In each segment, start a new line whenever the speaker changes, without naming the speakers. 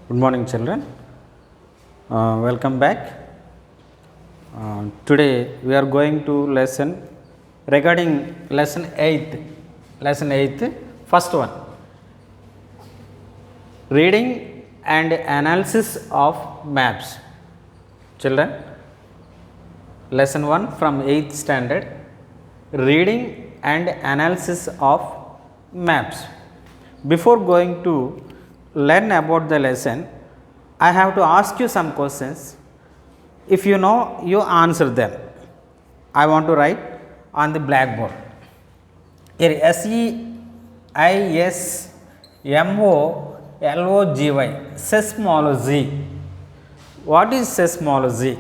Good morning, children. Welcome back. Today we are going to lesson regarding lesson 8th. Lesson 8th, first one. Reading and analysis of maps. Children, lesson 1 from 8th standard. Reading and analysis of maps. Before going to learn about the lesson, I have to ask you some questions. If you know, you answer them. I want to write on the blackboard. Here seismology, seismology. What is seismology?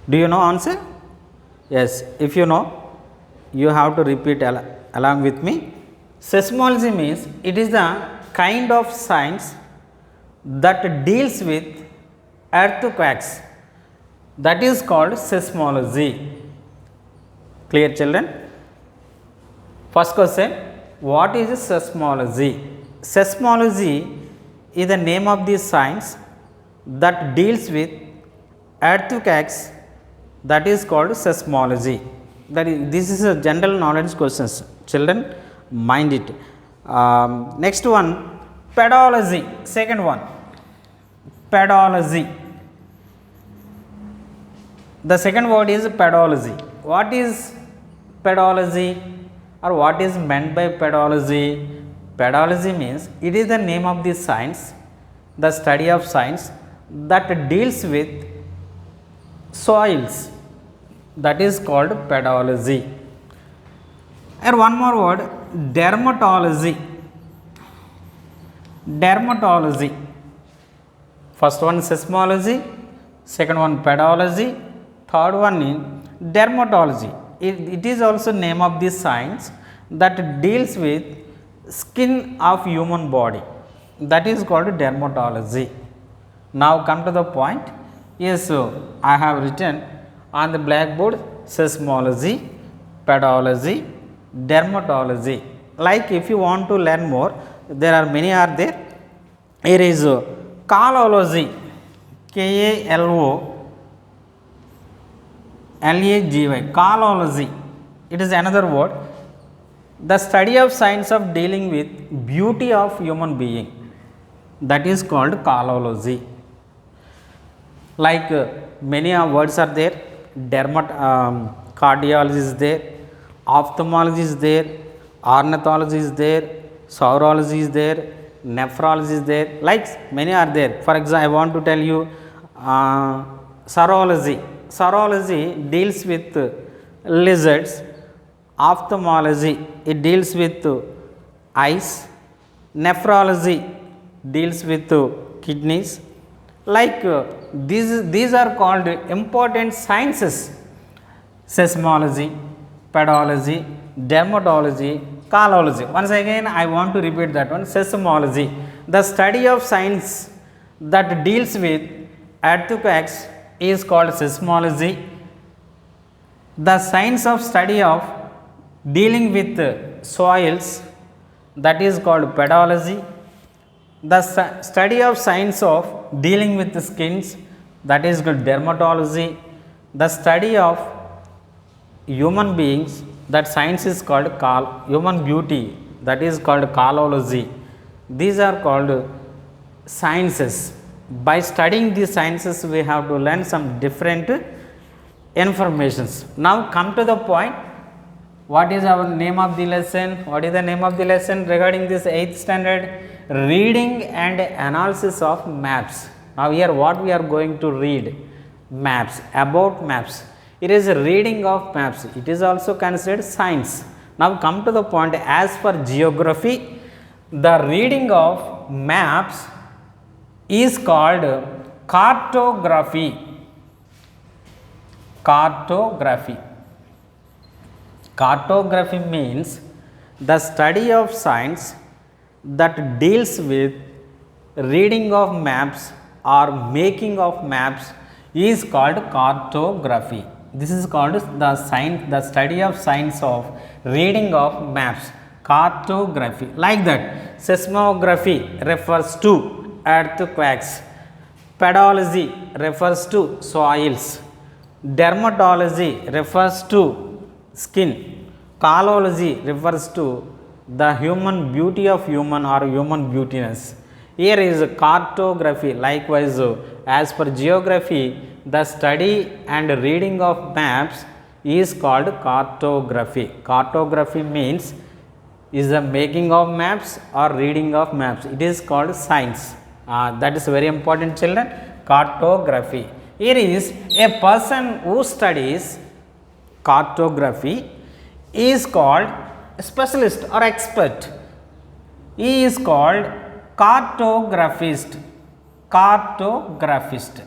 Do you know answer? Yes, if you know, you have to repeat along with me. Seismology means it is the kind of science that deals with earthquakes. That is called seismology. Clear, children? First question, what is seismology? Seismology is the name of the science that deals with earthquakes. That is called seismology. This is a general knowledge questions. Children, mind it. Next one, pedology. Second one, pedology. The second word is pedology. What is pedology or what is meant by pedology? Pedology means it is the name of the science, the study of science that deals with soils. That is called pedology. And one more word, dermatology. Dermatology. First one seismology, second one pedology, third one is dermatology. It is also name of the science that deals with skin of human body. That is called dermatology. Now come to the point. Yes, so I have written on the blackboard seismology, pedology, dermatology. Like if you want to learn more, there are many are there. Here is kalology, K-A-L-O-L-A-G-Y, kalology. It is another word. The study of science of dealing with beauty of human being. That is called kalology. Like many words are there. Cardiology is there, ophthalmology is there, ornithology is there, saurology is there, nephrology is there, like many are there. For example, I want to tell you saurology. Saurology deals with lizards, ophthalmology it deals with eyes, nephrology deals with kidneys. Like these are called important sciences: seismology, pedology, dermatology, kalology. Once again I want to repeat that one. Seismology, the study of science that deals with earthquakes is called seismology. The science of study of dealing with soils, that is called pedology. The study of science of dealing with the skins, that is called dermatology. The study of human beings, that science is called human beauty, that is called kalology. These are called sciences. By studying these sciences, we have to learn some different informations. Now come to the point. What is our name of the lesson? What is the name of the lesson regarding this 8th standard? Reading and analysis of maps. Now here what we are going to read? Maps, about maps. It is a reading of maps. It is also considered science. Now come to the point. As for geography, the reading of maps is called cartography. Cartography. Cartography means the study of science that deals with reading of maps or making of maps is called cartography. This is called the science, the study of science of reading of maps. cartography. Like that, seismography refers to earthquakes. Pedology refers to soils. Dermatology refers to skin. Calology refers to the human beauty of human or human beautiness. Here is cartography. Likewise, as per geography, the study and reading of maps is called cartography. Cartography means is the making of maps or reading of maps. It is called science. That is very important, children. Cartography. Here is a person who studies cartography is called specialist or expert. He is called cartographist. Cartographist.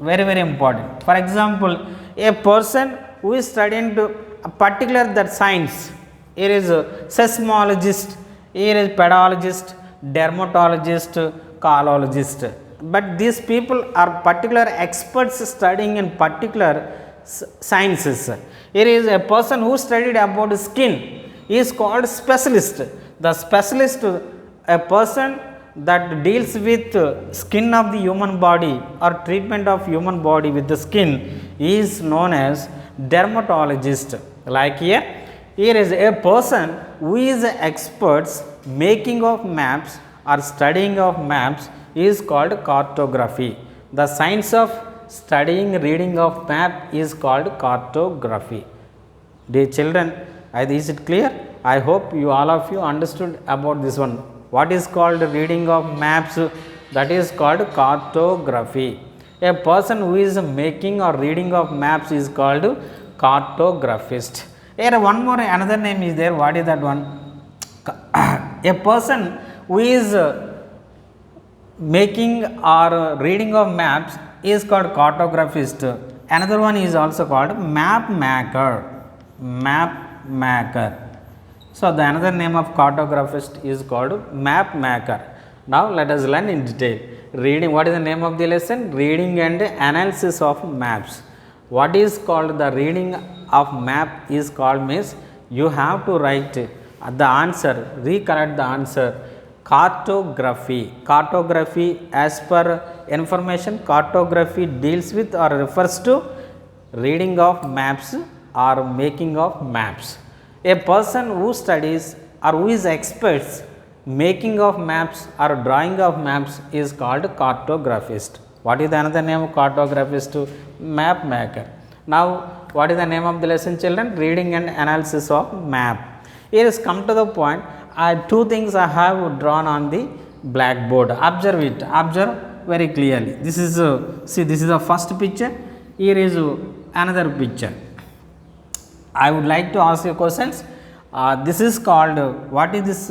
Very, very important. For example, a person who is studying to a particular that science. Here is a seismologist, here is pedologist, dermatologist, calologist. But these people are particular experts studying in particular sciences. Here is a person who studied about skin is called specialist. The specialist, a person that deals with skin of the human body or treatment of human body with the skin is known as dermatologist. Like here is a person who is experts making of maps or studying of maps is called cartography. The science of studying reading of map is called cartography. Dear children, is it clear? I hope you all of you understood about this one. What is called reading of maps? That is called cartography. A person who is making or reading of maps is called cartographist. Here one more another name is there. What is that one? A person who is making or reading of maps is called cartographist. Another one is also called map maker. Map maker. So the another name of cartographist is called map maker. Now let us learn in detail. Reading. What is the name of the lesson? Reading and analysis of maps. What is called the reading of map is called means you have to write the answer, recollect the answer. Cartography. Cartography, as per information, cartography deals with or refers to reading of maps or making of maps. A person who studies or who is experts making of maps or drawing of maps is called cartographist. What is the another name of cartographist? Map maker. Now, what is the name of the lesson, children? Reading and analysis of map. Here is come to the point. Two things I have drawn on the blackboard. Observe it. Observe very clearly. This is see, this is the first picture. Here is another picture. I would like to ask you questions. This is called what is this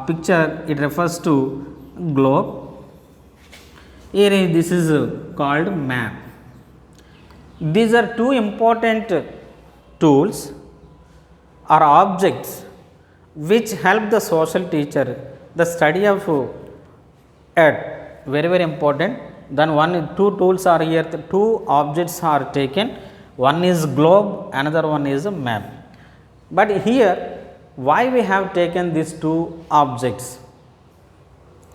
picture? It refers to globe. Here is, this is called map. These are two important tools or objects which help the social teacher the study of earth. Very, very important. Then two tools are here, two objects are taken. One is globe, another one is a map. But here why we have taken these two objects?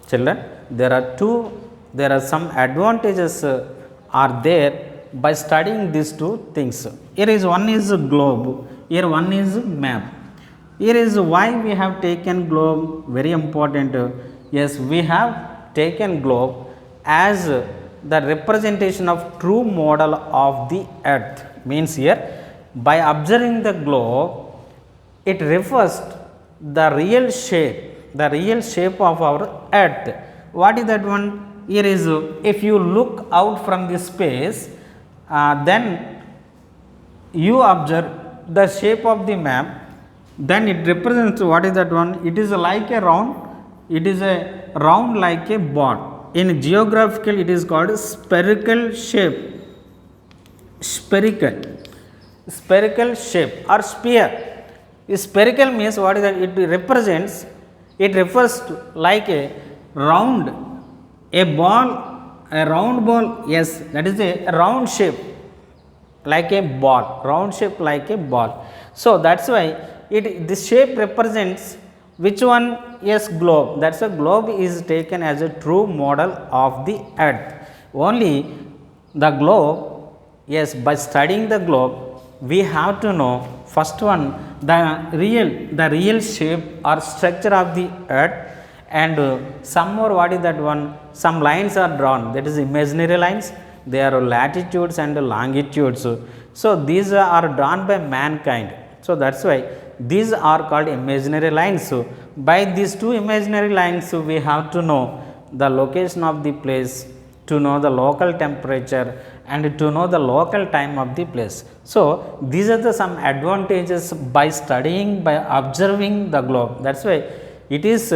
Children, there are some advantages are there by studying these two things. Here is one is globe, here one is map. Here is why we have taken globe, very important. Yes, we have taken globe as the representation of true model of the earth. Means here by observing the globe, it refers the real shape of our earth. What is that one? Here is if you look out from this space, then you observe the shape of the map, then it represents what is that one? It is like a round. It is a round like a ball. In geographical, it is called spherical shape. Spherical shape or sphere. Spherical means what is that? It represents, it refers to like a round, a ball, a round ball. Yes, that is a round shape like a ball, round shape like a ball. So that's why this shape represents Which one? Yes, globe. That's a globe is taken as a true model of the earth. Only the globe, yes, by studying the globe, we have to know first one the real shape or structure of the earth, and some more, what is that one? Some lines are drawn, that is imaginary lines. They are latitudes and longitudes. So these are drawn by mankind. So that's why these are called imaginary lines. So by these two imaginary lines, we have to know the location of the place, to know the local temperature, and to know the local time of the place. So these are the some advantages by studying, by observing the globe. That's why it is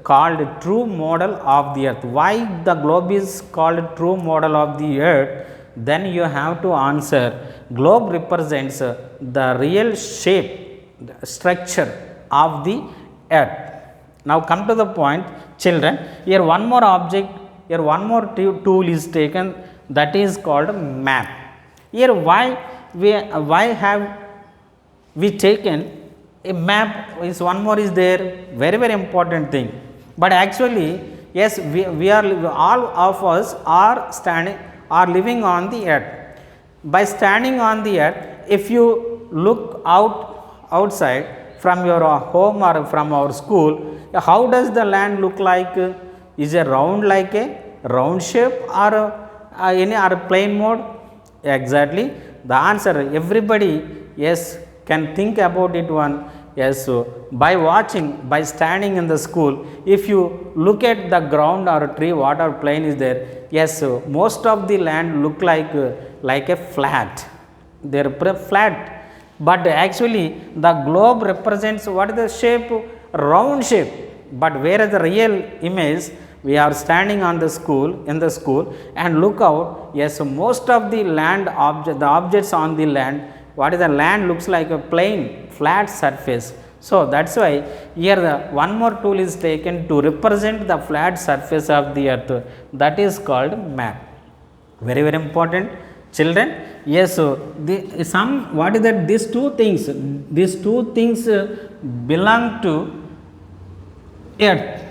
called true model of the earth. Why the globe is called true model of the earth? Then you have to answer, globe represents the real shape, the structure of the earth. Now come to the point, children. Here one more object, here one more tool is taken, that is called map. Here why have we taken a map? Is one more is there, very important thing. But actually, yes, we are all of us are living on the earth. By standing on the earth, if you look outside from your home or from our school, how does the land look like? Is a round, like a round shape, or any or plane mode? Exactly the answer. Everybody, yes, can think about it one. Yes, so by watching, by standing in the school, if you look at the ground or tree, what or plane is there, yes, so most of the land look like a flat. They are flat, but actually the globe represents what is the shape? Round shape. But whereas the real image, we are standing on the school, in the school, and look out, yes, so most of the land object, the objects on the land, what is the land looks like a plain flat surface. So that's why here the one more tool is taken to represent the flat surface of the earth, that is called map. Very important, children. Yes, so what is that? These two things belong to earth,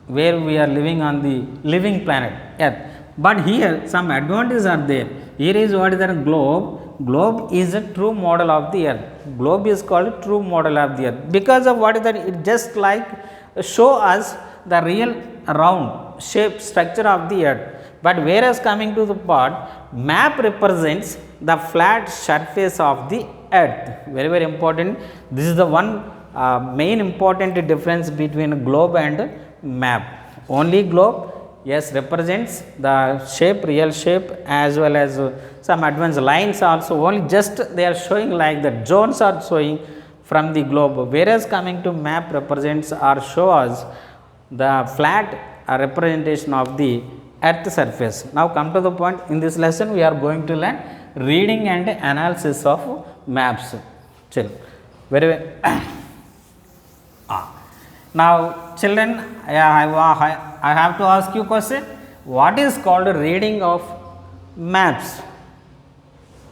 where we are living on the living planet earth. But here some advantages are there. Here is what is the globe. Globe is a true model of the earth. Globe is called true model of the earth because of what is that? It just like show us the real round shape structure of the earth. But whereas coming to the part, map represents the flat surface of the earth. Very important. This is the one main important difference between globe and map. Only globe, yes, represents the shape, real shape, as well as some advanced lines also. Only just they are showing like the zones are showing from the globe, whereas coming to map represents or show us the flat representation of the earth surface. Now come to the point. In this lesson we are going to learn reading and analysis of maps. Chill. Very Now children, I have to ask you question. What is called reading of maps?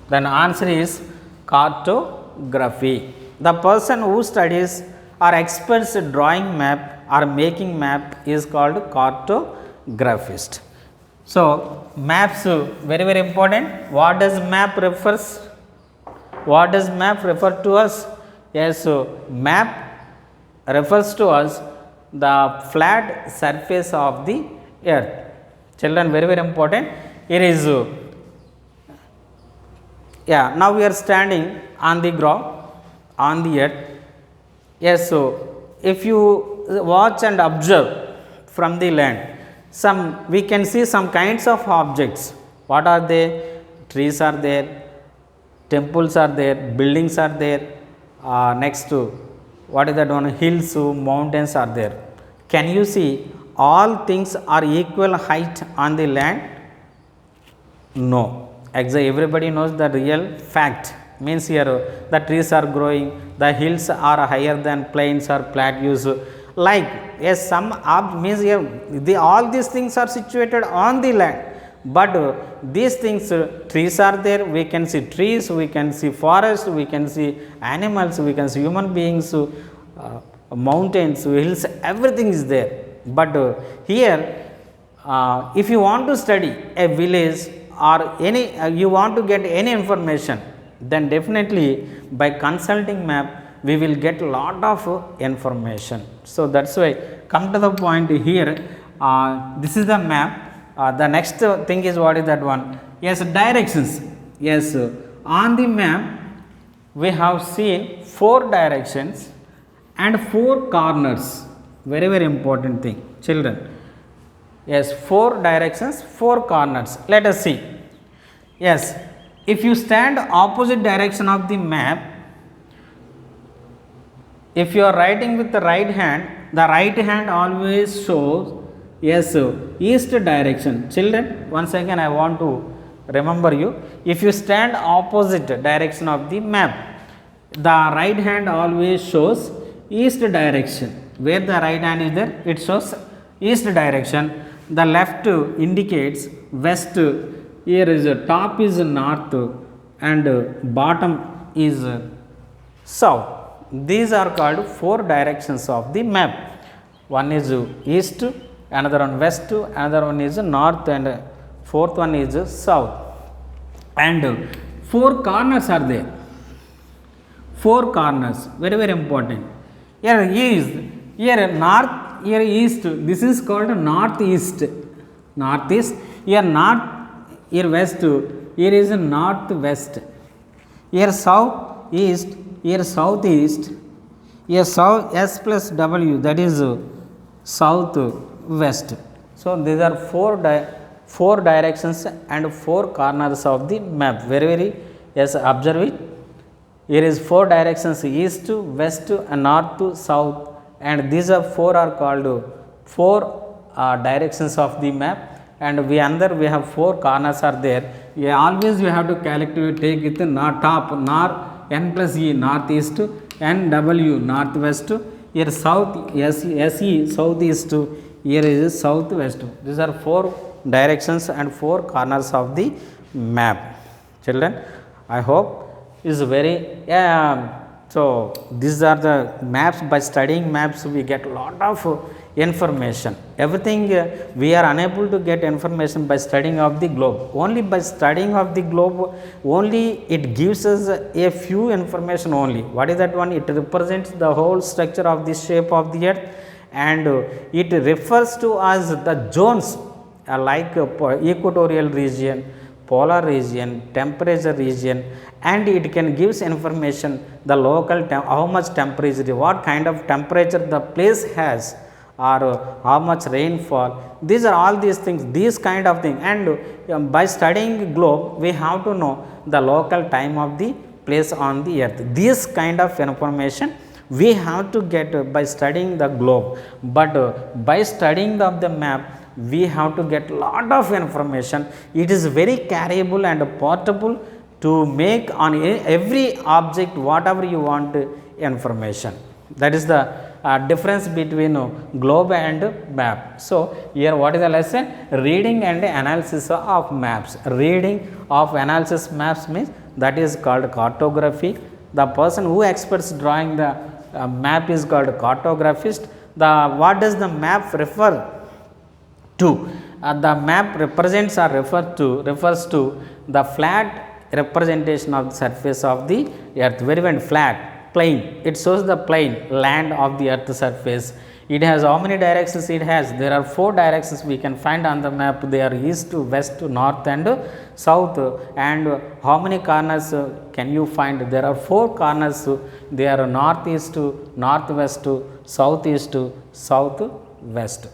Then answer is cartography. The person who studies or experts drawing map or making map is called cartographist. So maps, very important. What does map refers? What does map refer to us? Yes, so map refers to us the flat surface of the earth. Children, very important. Here is now we are standing on the ground, on the earth. Yes, so if you watch and observe from the land, we can see some kinds of objects. What are they? Trees are there, temples are there, buildings are there. Next to what is that one? Hills, mountains are there. Can you see all things are equal height on the land? No. Everybody knows the real fact. Means here the trees are growing, the hills are higher than plains or plateaus. Like yes, some means here all these things are situated on the land. But these things, trees are there, we can see trees, we can see forest, we can see animals, we can see human beings, mountains, hills, everything is there. But here, if you want to study a village or any, you want to get any information, then definitely by consulting map we will get lot of information. So that's why, come to the point here, this is the map. The next thing is, what is that one? Yes, directions. Yes, on the map we have seen 4 directions and 4 corners. Very, very important thing, children. Yes, 4 directions, 4 corners. Let us see. Yes, if you stand opposite direction of the map, if you are writing with the right hand, the right hand always shows, yes, east direction. Children, once again I want to remember you, if you stand opposite direction of the map, the right hand always shows east direction. Where the right hand is there, it shows east direction. The left indicates west. Here is top is north and bottom is south. These are called 4 directions of the map. One is east, another one west, another one is north, and fourth one is south. And 4 corners are there. 4 corners, very, very important. Here east, here north, here east. This is called northeast. Northeast. Here north, here west, here is northwest. Here south east, here southeast, here south S plus W, that is southwest. So these are 4 directions and 4 corners of the map. Very, very, yes, observe it. Here is 4 directions, east, west, and north, south, and these are 4 are called 4 directions of the map. And we have 4 corners are there. Always we have to calculate, take it top, north, N plus E northeast, N W northwest, here south, SE southeast, here is southwest. These are 4 directions and 4 corners of the map. Children, I hope is very, so these are the maps. By studying maps we get lot of information. Everything we are unable to get information by studying of the globe. Only by studying of the globe only it gives us a few information only. What is that one? It represents the whole structure of the shape of the earth, and it refers to as the zones like equatorial region, polar region, temperature region, and it can gives information the local how much temperature, what kind of temperature the place has, or how much rainfall. These are all these things, these kind of things. And by studying globe we have to know the local time of the place on the earth. This kind of information we have to get by studying the globe. But by studying of the map we have to get lot of information. It is very carryable and portable to make on every object whatever you want information. That is the difference between globe and map. So here what is the lesson? Reading and analysis of maps. Reading of analysis maps means that is called cartography. The person who experts drawing the map is called cartographist. What does the map refer to? The map represents or refers to the flat representation of the surface of the earth. Very, very flat, plain. It shows the plain land of the earth surface. It has how many directions it has? There are 4 directions we can find on the map. They are east, west, north, and south. And how many corners can you find? There are 4 corners. They are northeast, northwest, southeast, southwest.